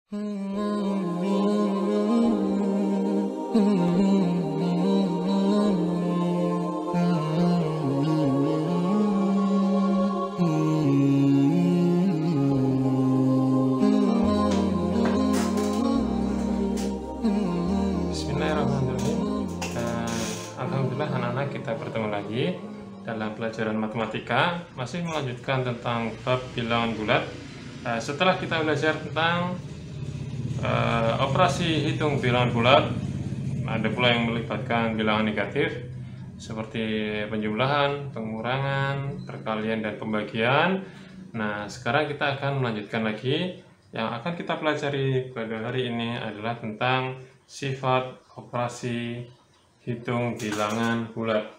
Bismillahirrahmanirrahim. Alhamdulillah anak-anak, kita bertemu lagi dalam pelajaran matematika, masih melanjutkan tentang bab bilangan bulat. Setelah kita belajar tentang operasi hitung bilangan bulat, ada pula yang melibatkan bilangan negatif seperti penjumlahan, pengurangan, perkalian, dan pembagian. Nah, sekarang kita akan melanjutkan lagi. Yang akan kita pelajari pada hari ini adalah tentang sifat operasi hitung bilangan bulat.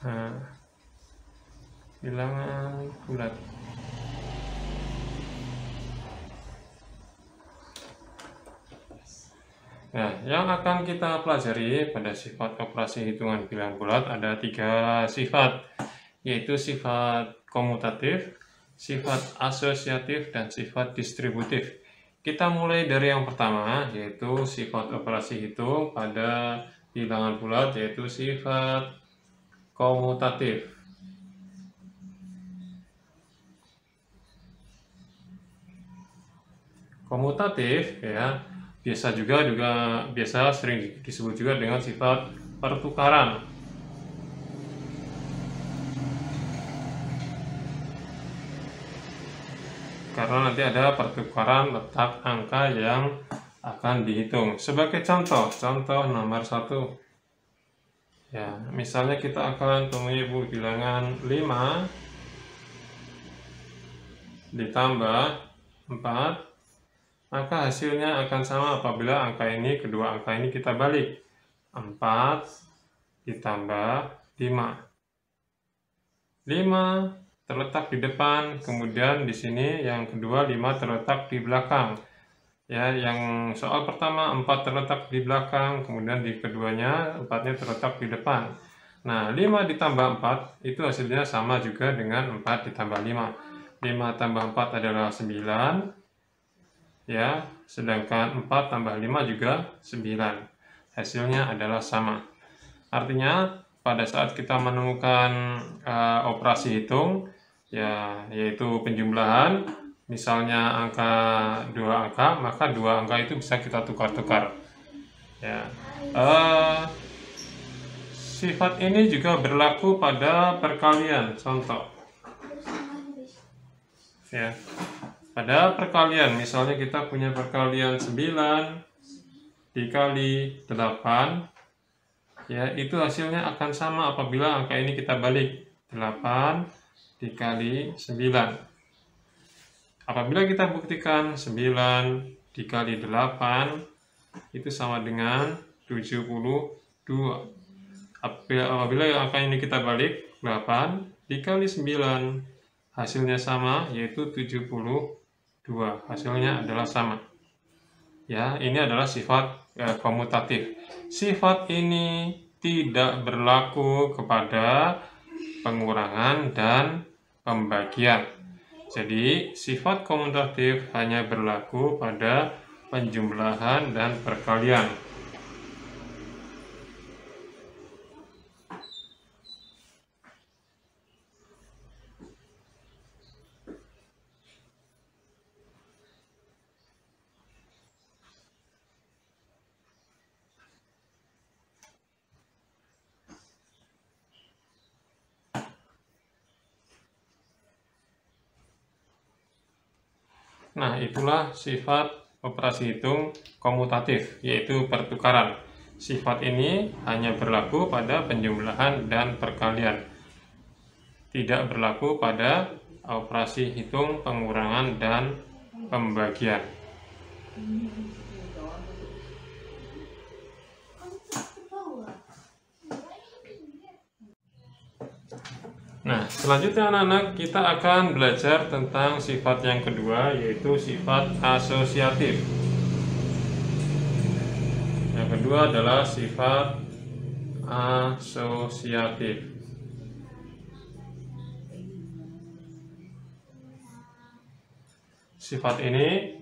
Nah, bilangan bulat. Nah, yang akan kita pelajari pada sifat operasi hitungan bilangan bulat ada 3 sifat, yaitu sifat komutatif, sifat asosiatif, dan sifat distributif. Kita mulai dari yang pertama, yaitu sifat operasi hitung pada bilangan bulat, yaitu sifat komutatif. Komutatif ya, biasa sering disebut juga dengan sifat pertukaran. Karena nanti ada pertukaran letak angka yang akan dihitung. Sebagai contoh nomor 1. Ya, misalnya kita akan temui bilangan 5 ditambah 4, maka hasilnya akan sama apabila kedua angka ini kita balik. 4 ditambah 5. 5 terletak di depan, kemudian di sini yang kedua 5 terletak di belakang. Ya, yang soal pertama 4 terletak di belakang, kemudian di keduanya 4-nya terletak di depan. Nah, 5 ditambah 4 itu hasilnya sama juga dengan 4 ditambah 5. 5 tambah 4 adalah 9. Ya, sedangkan 4 tambah 5 juga 9. Hasilnya adalah sama. Artinya pada saat kita menemukan operasi hitung, ya, yaitu penjumlahan, misalnya dua angka, maka dua angka itu bisa kita tukar-tukar. Ya, sifat ini juga berlaku pada perkalian. Contoh, ya, pada perkalian, misalnya kita punya perkalian 9 dikali 8, ya, itu hasilnya akan sama apabila angka ini kita balik. 8 dikali 9. Apabila kita buktikan 9 dikali 8 itu sama dengan 72. Apabila angka ini kita balik, 8 dikali 9 hasilnya sama, yaitu 72. Hasilnya adalah sama. Ya, ini adalah sifat komutatif. Sifat ini tidak berlaku kepada pengurangan dan pembagian. Jadi, sifat komutatif hanya berlaku pada penjumlahan dan perkalian. Nah, itulah sifat operasi hitung komutatif, yaitu pertukaran. Sifat ini hanya berlaku pada penjumlahan dan perkalian. Tidak berlaku pada operasi hitung pengurangan dan pembagian. Nah, Selanjutnya anak-anak, kita akan belajar tentang sifat yang kedua, yaitu sifat asosiatif. Yang kedua adalah sifat asosiatif. Sifat ini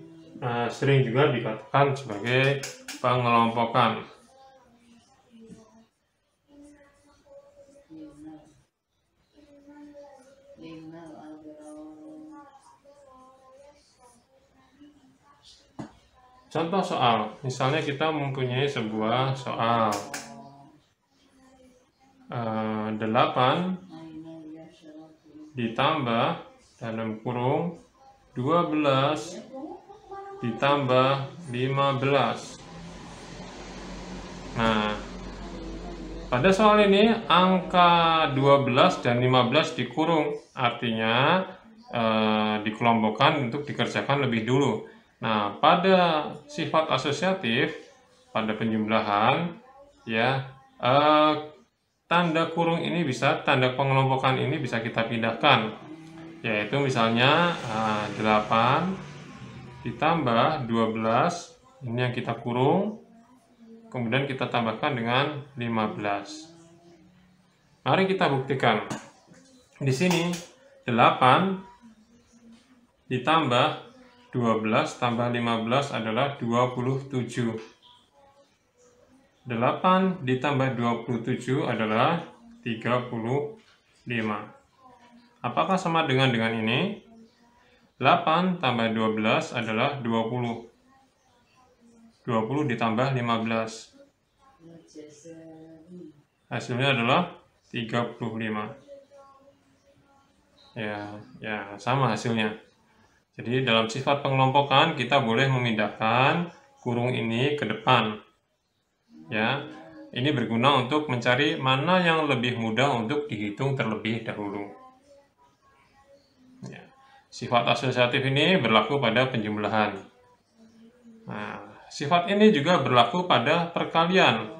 sering juga dikatakan sebagai pengelompokan. Contoh soal, misalnya kita mempunyai sebuah soal 8 ditambah dalam kurung 12 ditambah 15. Nah, pada soal ini angka 12 dan 15 dikurung, artinya dikelompokkan untuk dikerjakan lebih dulu. Nah, pada sifat asosiatif, pada penjumlahan, ya, tanda kurung ini tanda pengelompokan ini bisa kita pindahkan, yaitu misalnya 8 ditambah 12, ini yang kita kurung, kemudian kita tambahkan dengan 15. Mari kita buktikan. Di sini 8 ditambah 12 tambah 15 adalah 27. 8 ditambah 27 adalah 35. Apakah sama dengan ini? 8 tambah 12 adalah 20. 20 ditambah 15. Hasilnya adalah 35. Ya, sama hasilnya. Jadi dalam sifat pengelompokan kita boleh memindahkan kurung ini ke depan. Ya, ini berguna untuk mencari mana yang lebih mudah untuk dihitung terlebih dahulu. Ya, sifat asosiatif ini berlaku pada penjumlahan. Nah, sifat ini juga berlaku pada perkalian.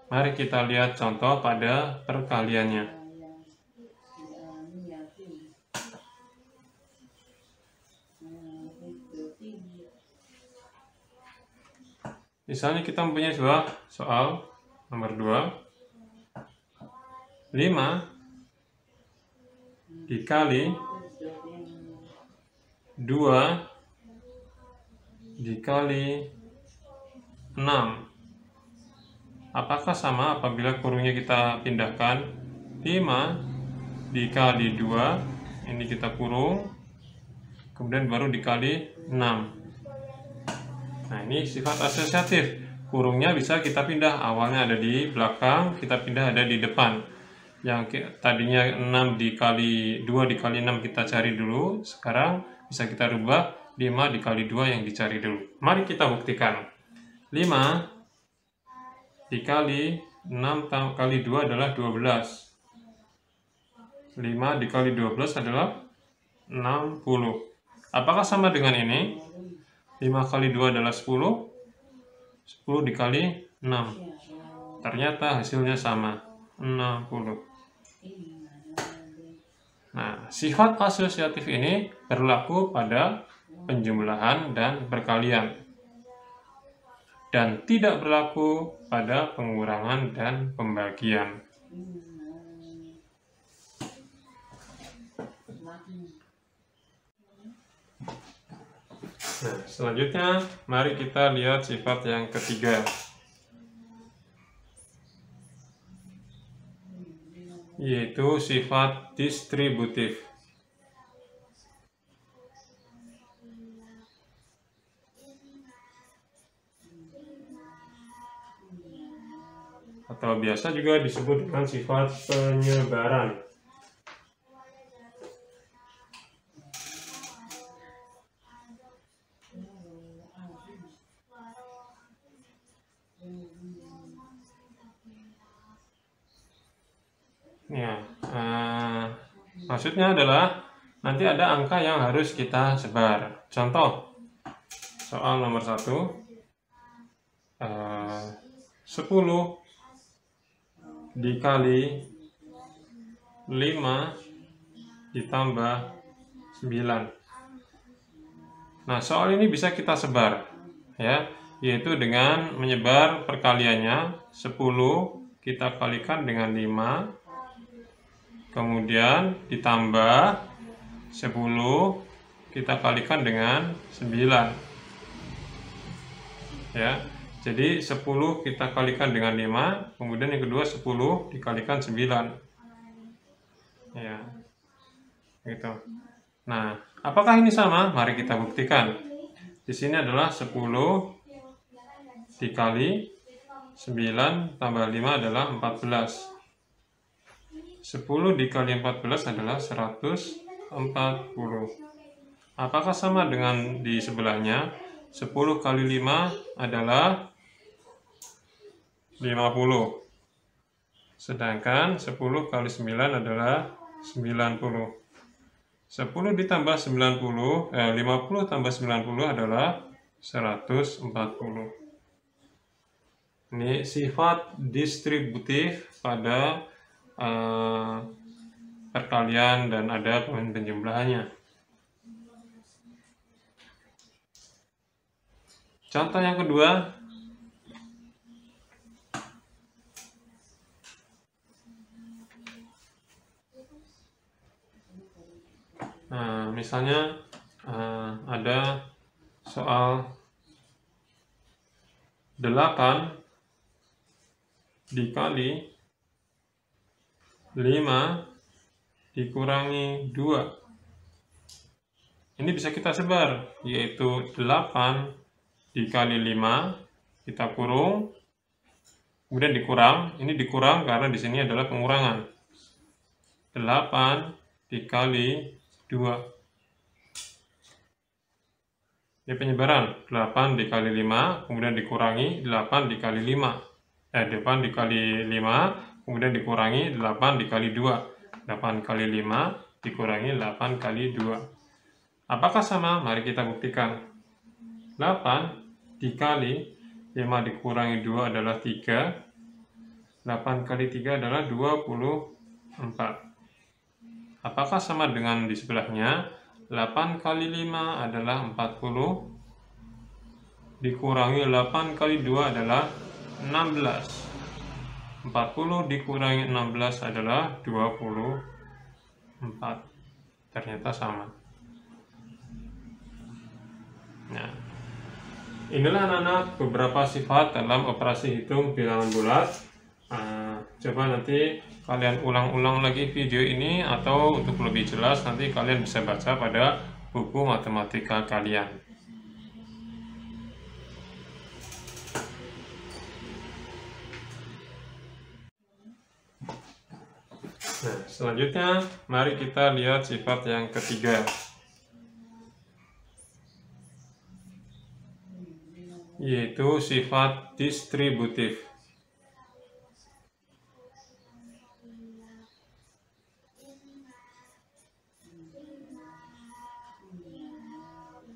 Mari kita lihat contoh pada perkaliannya. Misalnya kita mempunyai sebuah soal nomor 2, 5 dikali 2 dikali 6. Apakah sama apabila kurungnya kita pindahkan? 5 dikali 2, ini kita kurung, kemudian baru dikali 6. Nah, ini sifat asosiatif. Kurungnya bisa kita pindah, awalnya ada di belakang, kita pindah ada di depan. Yang tadinya 6 dikali 2 dikali 6 kita cari dulu, sekarang bisa kita rubah 5 dikali 2 yang dicari dulu. Mari kita buktikan. 5 dikali 6 kali 2 adalah 12. 5 dikali 12 adalah 60. Apakah sama dengan ini? 5 kali 2 adalah 10. 10 dikali 6. Ternyata hasilnya sama, 60. Nah, sifat asosiatif ini berlaku pada penjumlahan dan perkalian, dan tidak berlaku pada pengurangan dan pembagian. Nah, selanjutnya mari kita lihat sifat yang ketiga, yaitu sifat distributif. Atau biasa juga disebut dengan sifat penyebaran. Ya, maksudnya adalah nanti ada angka yang harus kita sebar. Contoh, soal nomor 1, 10 dikali 5 ditambah 9. Nah, soal ini bisa kita sebar, ya, yaitu dengan menyebar perkaliannya 10 kita kalikan dengan 5, kemudian ditambah 10 kita kalikan dengan 9. Ya, jadi 10 kita kalikan dengan 5, kemudian yang kedua 10 dikalikan 9. Ya, gitu. Nah, apakah ini sama? Mari kita buktikan. Di sini adalah 10 dikali 9 tambah 5 adalah 14. 10 dikali 14 adalah 140. Apakah sama dengan di sebelahnya? 10 kali 5 adalah 50. Sedangkan 10 kali 9 adalah 90. 10 ditambah 50 tambah 90 adalah 140. Ini sifat distributif pada perkalian dan ada penjumlahannya. Contoh yang kedua, misalnya ada soal 8 dikali 5 dikurangi 2. Ini bisa kita sebar, yaitu 8 dikali 5 kita kurung, kemudian dikurang. Ini dikurang karena di sini adalah pengurangan. 8 dikali 2. Ini penyebaran. 8 dikali 5, kemudian dikurangi 8 dikali 5. 8 dikali 5, kemudian dikurangi 8 dikali 2. 8 kali 5 dikurangi 8 kali 2. Apakah sama? Mari kita buktikan. 8 dikali 5 dikurangi 2 adalah 3. 8 kali 3 adalah 24. Apakah sama dengan di sebelahnya? 8 kali 5 adalah 40. Dikurangi 8 kali 2 adalah 16. 40 dikurangi 16 adalah 24. Ternyata sama. Nah, inilah anak-anak beberapa sifat dalam operasi hitung bilangan bulat. Coba nanti kalian ulang-ulang lagi video ini, atau untuk lebih jelas nanti kalian bisa baca pada buku matematika kalian. Nah, selanjutnya mari kita lihat sifat yang ketiga, yaitu sifat distributif.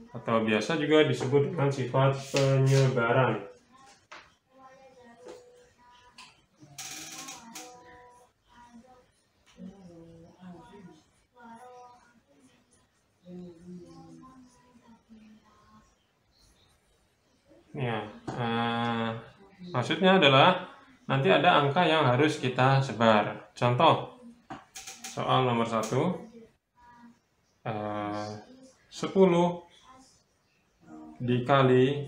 Atau biasa juga disebut dengan sifat penyebaran. Ya, maksudnya adalah nanti ada angka yang harus kita sebar. Contoh, soal nomor 1, 10 dikali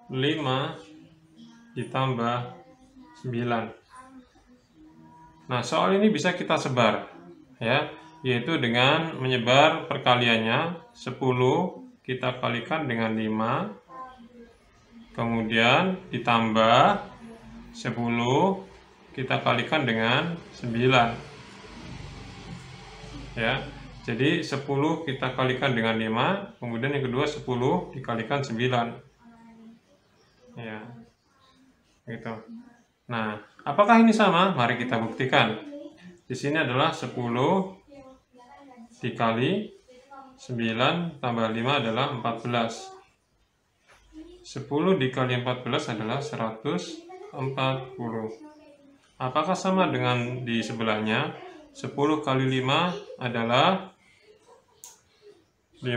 5 ditambah 9. Nah, soal ini bisa kita sebar, ya, yaitu dengan menyebar perkaliannya 10 kita kalikan dengan 5, kemudian ditambah 10 kita kalikan dengan 9. Ya, jadi 10 kita kalikan dengan 5, kemudian yang kedua 10 dikalikan 9. Ya, gitu. Nah, apakah ini sama? Mari kita buktikan. Di sini adalah 10 dikali 9 tambah 5 adalah 14. 10 dikali 14 adalah 140. Apakah sama dengan di sebelahnya? 10 kali 5 adalah 50.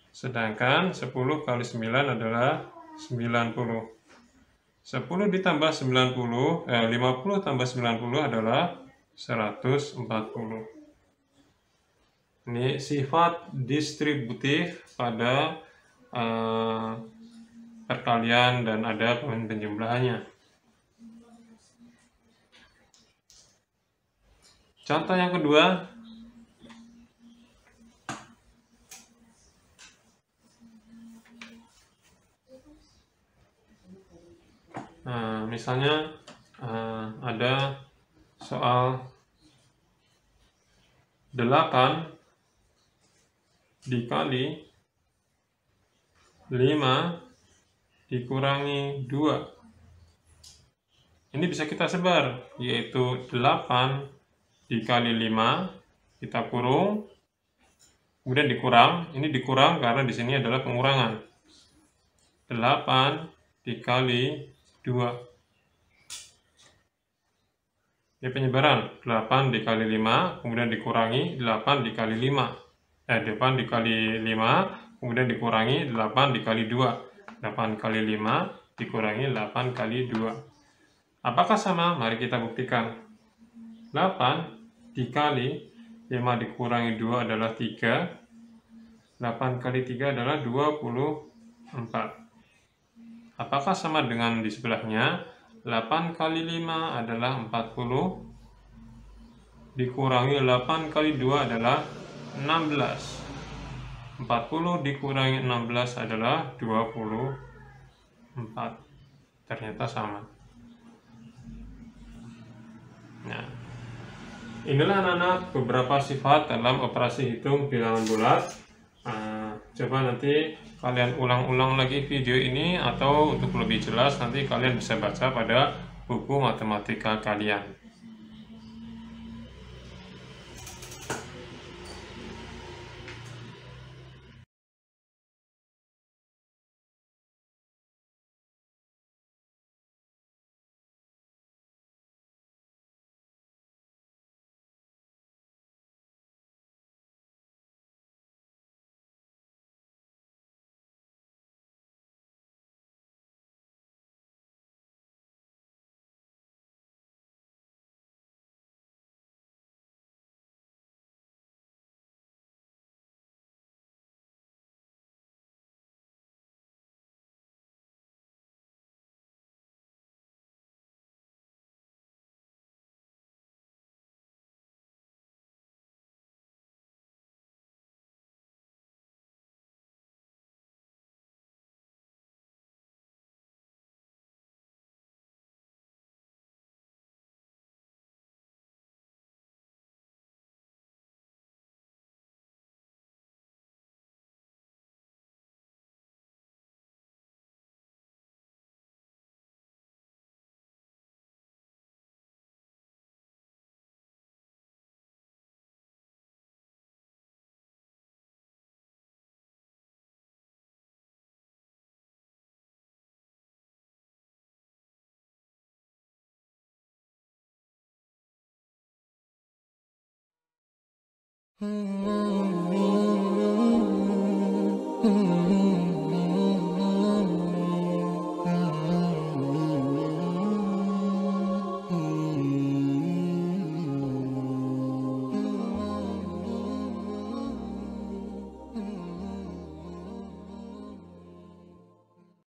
Sedangkan 10 kali 9 adalah 90. 10 ditambah 50 tambah 90 adalah 140. Ini sifat distributif pada perkalian dan ada penjumlahannya. Contoh yang kedua, misalnya ada soal 8 dikali 5 dikurangi 2. Ini bisa kita sebar, yaitu 8 dikali 5, kita kurung, kemudian dikurang. Ini dikurang karena di sini adalah pengurangan. 8 dikali 2. Ini penyebaran, 8 dikali 5, kemudian dikurangi 8 dikali 5. 8 dikali 5, kemudian dikurangi 8 dikali 2. 8 kali 5 dikurangi 8 kali 2. Apakah sama? Mari kita buktikan. 8 dikali 5 dikurangi 2 adalah 3. 8 kali 3 adalah 24. Apakah sama dengan di sebelahnya? 8 kali 5 adalah 40. Dikurangi 8 kali 2 adalah 16. 40 dikurangi 16 adalah 24. Ternyata sama. Nah, inilah anak-anak beberapa sifat dalam operasi hitung bilangan bulat. Coba nanti kalian ulang-ulang lagi video ini, atau untuk lebih jelas nanti kalian bisa baca pada buku matematika kalian.